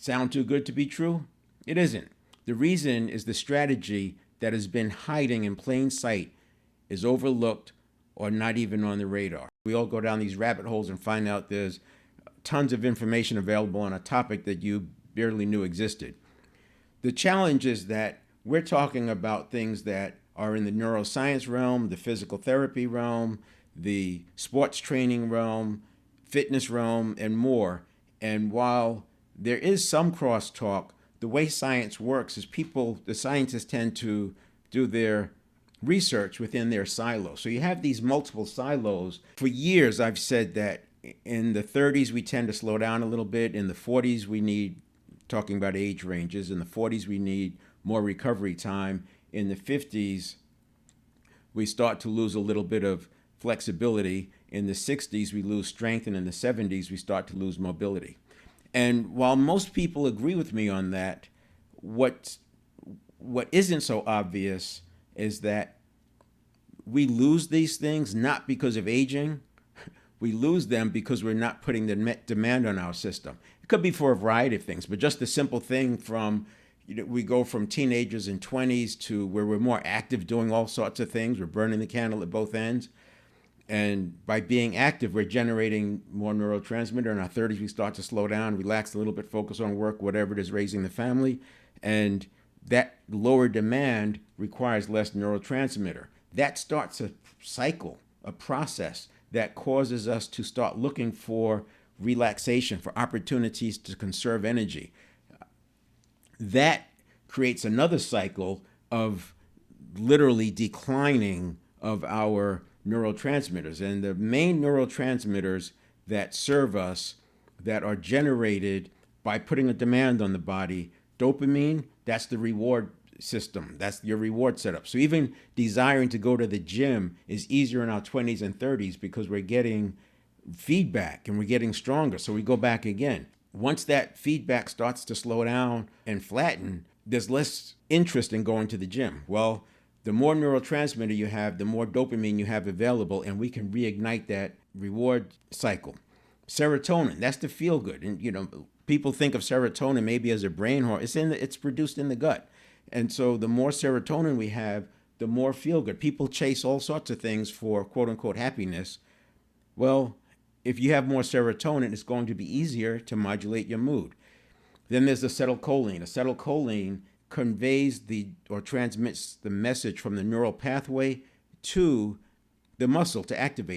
Sound too good to be true? It isn't. The reason is the strategy that has been hiding in plain sight is overlooked or not even on the radar. We all go down these rabbit holes and find out there's tons of information available on a topic that you barely knew existed. The challenge is that we're talking about things that are in the neuroscience realm, the physical therapy realm, the sports training realm, fitness realm, and more. And while there is some crosstalk, the way science works is the scientists tend to do their research within their silo. So you have these multiple silos. For years, I've said that in the 30s, we tend to slow down a little bit. In the 40s, we need, talking about age ranges, in the 40s, we need more recovery time. In the 50s, we start to lose a little bit of flexibility. In the 60s, we lose strength. And in the 70s, we start to lose mobility. And while most people agree with me on that, what isn't so obvious is that we lose these things not because of aging. We lose them because we're not putting the demand on our system. It could be for a variety of things, but just the simple thing from, we go from teenagers and 20s to where we're more active doing all sorts of things. We're burning the candle at both ends. And by being active, we're generating more neurotransmitter. In our 30s, we start to slow down, relax a little bit, focus on work, whatever it is, raising the family. And that lower demand requires less neurotransmitter. That starts a cycle, a process that causes us to start looking for relaxation, for opportunities to conserve energy. That creates another cycle of literally declining of our neurotransmitters. And the main neurotransmitters that serve us, that are generated by putting a demand on the body, dopamine, that's the reward system. That's your reward setup. So even desiring to go to the gym is easier in our 20s and 30s because we're getting feedback and we're getting stronger. So we go back again. Once that feedback starts to slow down and flatten, there's less interest in going to the gym. Well, the more neurotransmitter you have, the more dopamine you have available, and we can reignite that reward cycle. Serotonin, that's the feel good. And people think of serotonin maybe as a brain hormone. It's produced in the gut. And so the more serotonin we have, the more feel good. People chase all sorts of things for quote unquote happiness. Well, if you have more serotonin, it's going to be easier to modulate your mood. Then there's acetylcholine. Acetylcholine conveys or transmits the message from the neural pathway to the muscle to activate it.